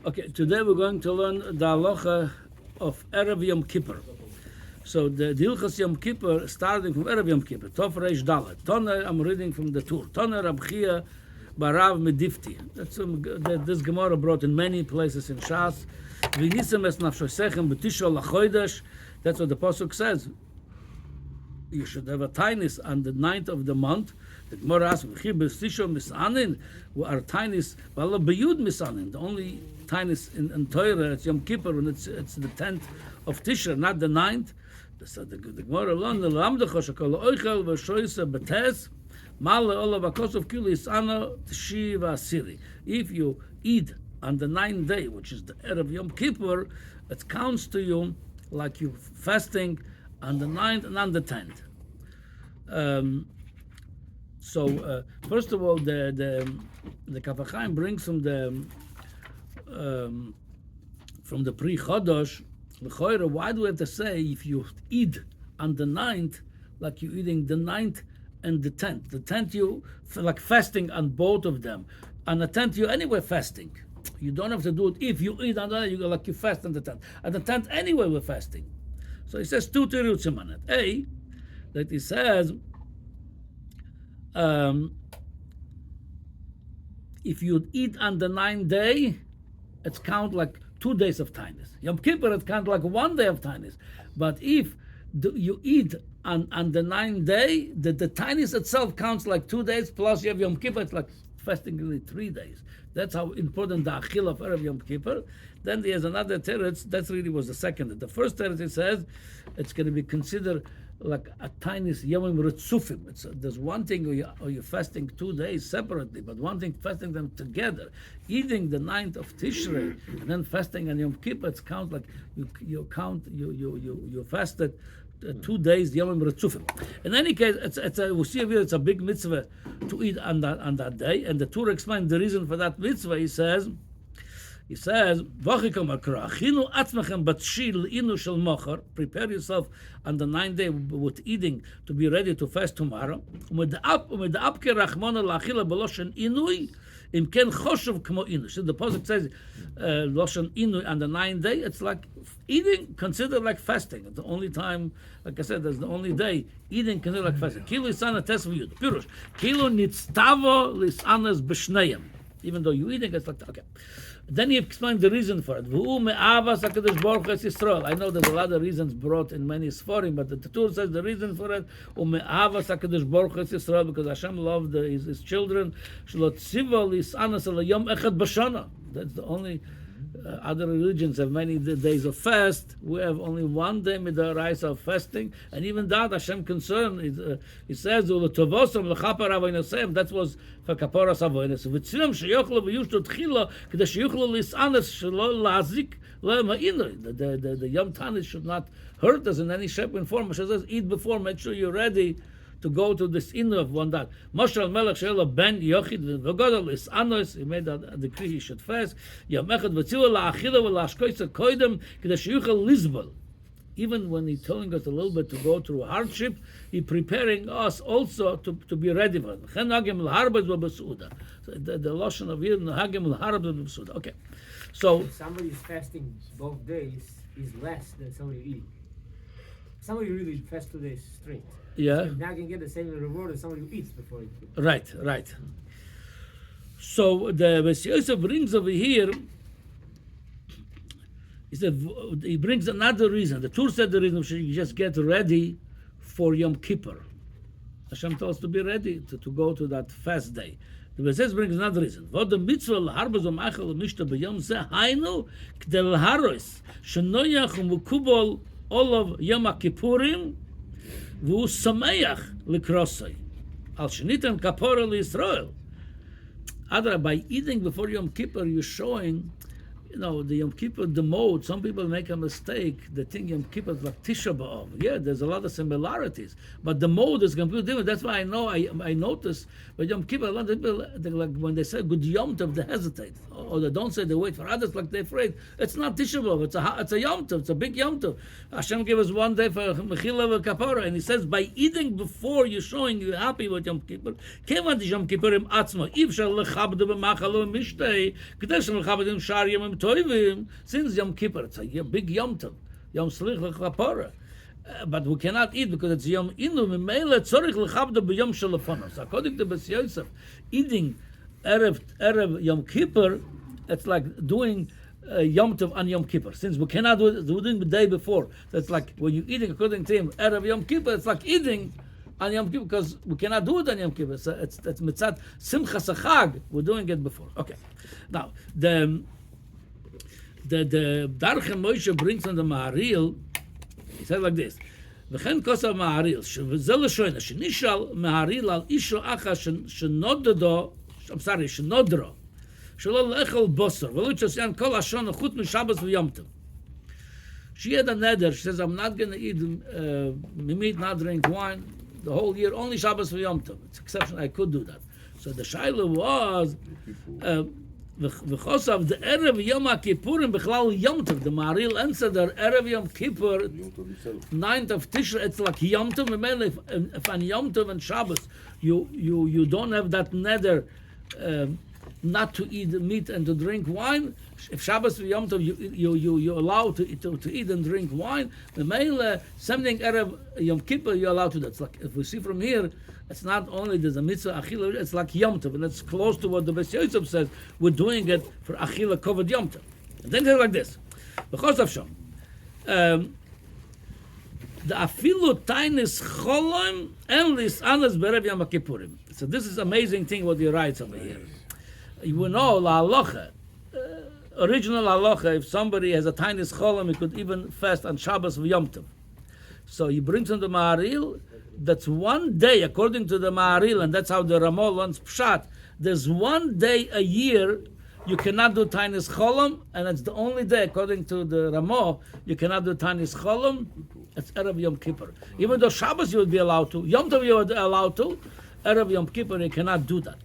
Okay, today we're going to learn the halacha of Erev Yom Kippur. So the Hilchas Yom Kippur, starting from Erev Yom Kippur, Tov Reish Dalet. Toner, I'm reading from the Tur. Toner Rab Chia Barav Medifti. This Gemara brought in many places in Shas. V'nisem es nafshosechem b'tisha lachodesh. That's what the pasuk says. You should have a tainis on the 9th of the month. The Gemara asks, "V'chi b'tisha misanin." Our tainis, v'ala b'yud misanin. The only tainis in Torah, it's Yom Kippur, and it's the 10th of Tisha, not the 9th. So the Gemara learned, "L'lamdecha shekol oichel v'shoyse b'tes male olav akosov kili isana tshi v'asiri." If you eat on the 9th day, which is the Erev Yom Kippur, it counts to you like you fasting on the 9th and on the 10th. First of all, the Kaf HaChaim brings from the Pri Chodosh, why do we have to say if you eat on the 9th, like you're eating the 9th and the 10th? The 10th you like fasting on both of them. On the 10th you anyway fasting. You don't have to do it if you eat on the 9th, you go like you fast on the 10th. On the 10th anyway we're fasting. So he says two terutzim on it. A, that he says, if you eat on the 9th day, it's count like 2 days of tainis. Yom Kippur, it count like 1 day of tainis. But if you eat on the 9th day, the tainis itself counts like 2 days, plus you have Yom Kippur, it's like fasting really 3 days. That's how important the achil of Erev Yom Kippur. Then there's another teretz, that really was the second. The first teretz, it says, it's going to be considered like a tiny yomim retzufim. There's one thing where you're fasting 2 days separately, but one thing fasting them together. Eating the 9th of Tishrei and then fasting on Yom Kippur, it counts like you fasted 2 days yomim retzufim. In any case, we see here it's a big mitzvah to eat on that day, and the Torah explains the reason for that mitzvah. He says, prepare yourself on the 9th day with eating to be ready to fast tomorrow. So the pasuk says Loshan Inui on the 9th day, it's like eating considered like fasting. It's the only time, like I said, that's the only day eating considered like fasting. Kilo isana tes v'yud. Pirush. Kilo nitztavo lisanas b'shneyem. Even though you're eating, it's like, okay. Then he explained the reason for it. I know there's a lot of reasons brought in many Sforim, but the Torah says the reason for it, because Hashem loved his children. That's the only other religions have many days of fast. We have only 1 day midaraisa of fasting, and even that Hashem concerned. He says, that was for kaparas avodas. The Yom Tanis should not hurt us in any shape and form. Hashem says, eat before, make sure you're ready to go to this inu of one that. Moshe Melech She'ela ben Yochid v'godol is anos. He made a decree he should fast. Yom Echad v'tzila la'achila v'la'ashkoysa koydem k'da she'yuchel lizbol. Even when he's telling us a little bit to go through hardship, he's preparing us also to be ready for it. So the lotion of here, nahagim l'harbet v'besuda. Okay, so if somebody's fasting both days is less than somebody eating. Somebody really fasts 2 days straight. Yeah. So now can get the same reward as somebody who eats before he eats. Right. So the Yosef brings over here, he brings another reason. The Torah said the reason we should just get ready for Yom Kippur. Hashem told us to be ready to go to that fast day. The Yosef brings another reason. What the mitzvah l'harbazom achal l'mishta b'yom zeh hainu k'del haros shenoyach u'mukubol olav Yom Kippurim v'u sameach likrosai al shenitan kapora l'Yisrael. Adra, by eating before Yom Kippur, you're showing, the Yom Kippur, the mode. Some people make a mistake. They think Yom Kippur is like Tisha B'Av. Yeah, there's a lot of similarities, but the mode is completely different. That's why I know I notice. But Yom Kippur, a lot of people, like when they say Good Yom Tov, they hesitate, or they don't say they wait for others, like they're afraid. It's not Tisha B'Av. It's a Yom Tov. It's a big Yom Tov. Hashem gave us 1 day for Mechila v'Kapara, and He says by eating before you're showing you're happy with Yom Kippur. Kevan Yom Kippurim atzma. If shall lechabdu b'machalo mishtei, k'desh lechabdu shar yomim Tovim, since Yom Kippur, it's a big Yom Tov, Yom Slich L'Chapara. But we cannot eat because it's Yom Inu, Mimele Tzorich L'Chabda B'Yom Shalafonos. According to Bes Yosef, eating Erev Yom Kippur, it's like doing Yom Tov on Yom Kippur. Since we cannot do it, we're doing the day before. So it's like when you're eating, according to him, Erev Yom Kippur, it's like eating on Yom Kippur because we cannot do it on Yom Kippur. So it's Mitzat Simchas Chag. We're doing it before. Okay. Now, the Darche Moshe brings on the Maharil, he said like this, וכן כוס המעריל, וזה לשוין, שנשאל מעריל על אישו אחר שנודדו, שנודרו, שלא לאכול בוסר, ולא תעשיין כל השון חוץ משבס ויום טוב. She had a neder, she says, I'm not going to eat meat, not drink wine, the whole year, only Shabbos v'yom tov. It's an exception, I could do that. So the shaila was, v'chosav, the Erev Yom Kippurim, b'chlal Yom Tov, the Maharil answered that Erev Yom Kippur, 9th of Tishrei, it's like Yom Tov, if on Yom Tov and Shabbos, you don't have that neder, not to eat meat and to drink wine. If Shabbos and Yom Tov you're allowed to eat and drink wine, the male something Erev Yom Kippur you're allowed to do. It's like if we see from here, it's not only there's a mitzvah achila, it's like Yom Tov, and it's close to what the Beis Yosef says. We're doing it for achila covered Yom Tov. And then it's like this, because of Shom, the afilu tainis cholom endless anas berev Yom Kippurim. So this is amazing thing what he writes over here. You will know la halacha, original halacha. If somebody has a tiny cholam, he could even fast on Shabbos of Yom Tov. So he brings on the Maharil. That's one day, according to the Maharil, and that's how the Ramah learns Pshat. There's one day a year you cannot do tiny cholam, and it's the only day, according to the Ramah, you cannot do tiny cholam. It's Erev Yom Kippur. Even though Shabbos you would be allowed to, Yom Tov you would be allowed to, Erev Yom Kippur you cannot do that.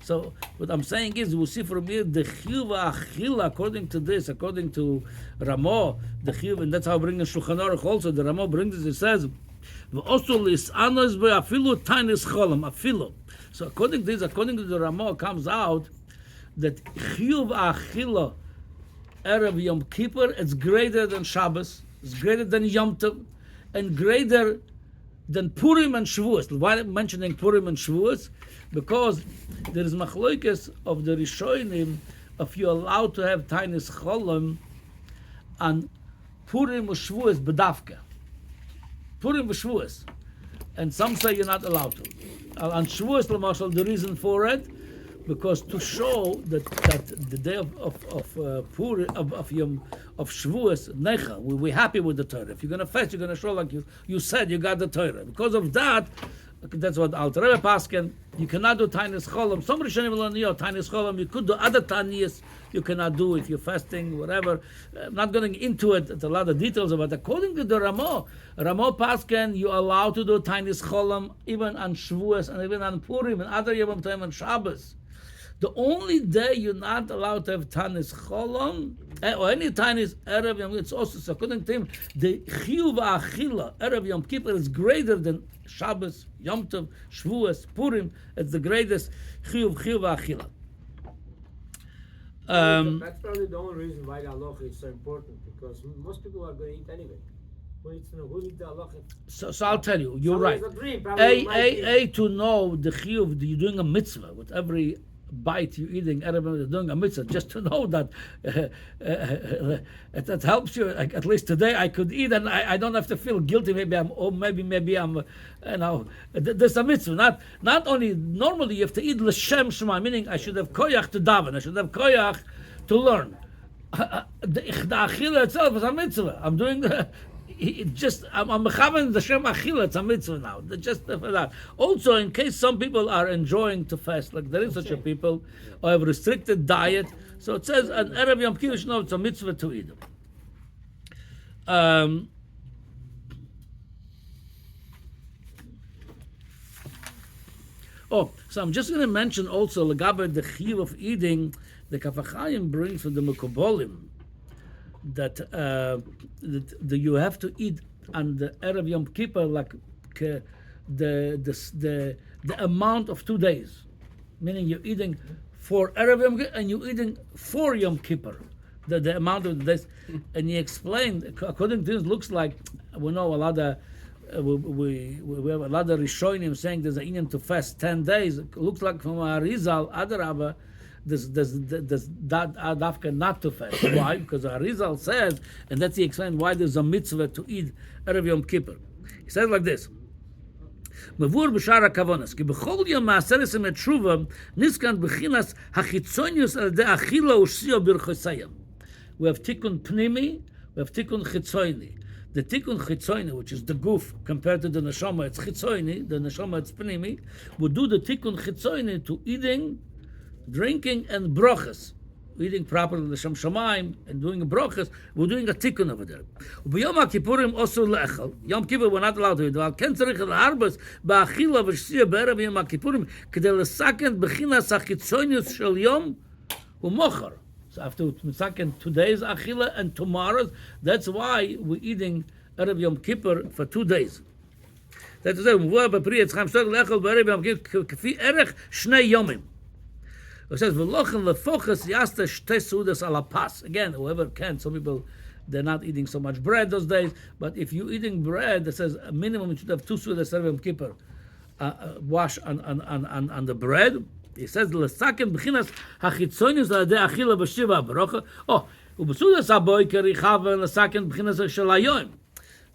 So what I'm saying is, we see from here the chiyuv achila, according to this, according to Ramah, the chiyuv, and that's how bringing Shulchan Aruch also. The Ramah brings this. It says, "V'osul is anos be'afilu tainis cholam afilu." So according to this, according to the Ramah, comes out that chiyuv achila erev Yom Kippur it's greater than Shabbos, it's greater than Yom Tov, and greater than Purim and Shavuos. Why am I mentioning Purim and Shavuos? Because there is machloikes of the Rishonim if you're allowed to have tainis cholam and Purim or Shavuos bedavka. Purim or Shavuos. And some say you're not allowed to. On Shavuos, Lamashal, the reason for it, because to show that the day of Purim, of Shavuos, Necha, we're happy with the Torah. If you're going to fast, you're going to show like you said you got the Torah. Because of that, that's what Alter Rebbe Paskin. You cannot do tainis cholam. Somebody shouldn't even learn tainis cholam. You could do other tanias. You cannot do if you're fasting, whatever. I'm not going into it. It's a lot of details about it. According to the Ramah Paskin, you're allowed to do tainis cholam even on Shavuos and even on Purim and other Yom Tov and Shabbos. The only day you're not allowed to have tainis cholam or any tainis erev Yom, it's also so according to him the chiyuv achila erev Yom Kippur is greater than Shabbos, Yom Tov, Shavuos, Purim. It's the greatest chiyuv achila. That's probably the only reason why the halacha is so important, because most people are going to eat anyway. Who needs the halacha? So I'll tell you, you're right. To know the chiyuv, you're doing a mitzvah with every bite you're eating, you're doing a mitzvah, just to know that that helps you. Like, at least today I could eat and I don't have to feel guilty. Maybe I'm there's a mitzvah. Not only normally you have to eat l'shem shema, meaning I should have koyach to daven, I should have koyach to learn. The achila itself is a mitzvah. I'm doing I'm mechaven the Shem Achila, it's a mitzvah now. Just for that. Also, in case some people are enjoying to fast, like there is such a people, or have restricted diet, so it says an Erev Yom Kippur, no, it's a mitzvah to eat them. So I'm just going to mention also Lagaber the chiyuv of eating. The Kaf HaChaim brings from the Mekobolim that you have to eat on the Erev Yom Kippur like the amount of 2 days, meaning you're eating for Erev Yom Kippur and you're eating for Yom Kippur. the amount of this, and he explained according to this looks like we know a lot of we have a lot of Rishonim saying there's an inyan to fast 10 days. It looks like from Arizal Adarabba there's that Adafka not to fast. Why? Because Arizal says, and that's he explained why there's a mitzvah to eat Erev Yom Kippur. He says like this. מבואר בשאר הכוונות, כי בכל יום מעשר עשרה תשובה נזכן בחינת החיצוניוס על ידי אכילה ושתייה ברכוסיים. We have tikkun pnimi, we have tikkun chitzoni. The tikkun chitzoni, which is the goof compared to the neshama, it's chitzoni, the neshama it's pnimi, we do the tikkun chitzoni to eating, drinking, and brochas. Eating properly the Shem Shamayim and doing a brochas, we're doing a tikkun over there. Yom Kippurim also le'echel. Yom Kippur we're not allowed to eat. Al ken tzarich l'harbas ba'achila v'shtiya b'erev Yom Kippurim k'dei l'saken b'chinas hachitzonius shel Yom u'mochar. So after second today's achila and tomorrow's, that's why we're eating Erev Yom Kippur for 2 days. That's it. M'vuah b'pri etzchaim shtor le'echel b'erev Yom Kippur k'fi erech shnei yomim. It says v'lochen lefochas yasta shte sudas ala pas. Again, whoever can. Some people they're not eating so much bread those days. But if you're eating bread, it says a minimum you should have 2 sudas Erev Yom Kippur wash on the bread. It says lesaken b'chinas hachitzonius alidei achila b'shiva barocha. Oh, u'b'sudas aboiker ichaven lesaken b'chinas shalayom.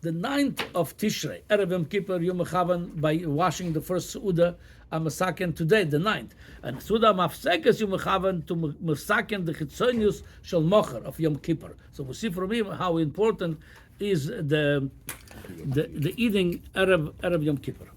The 9th of Tishrei, Erev Yom Kippur, Yom Chavan, by washing the first Suda, Amasaken today, the 9th. And Suda Mafsekes Yom Chavan to Masaken the Chitzonius Shal Mocher of Yom Kippur. So we see from him how important is the eating Erev Yom Kippur.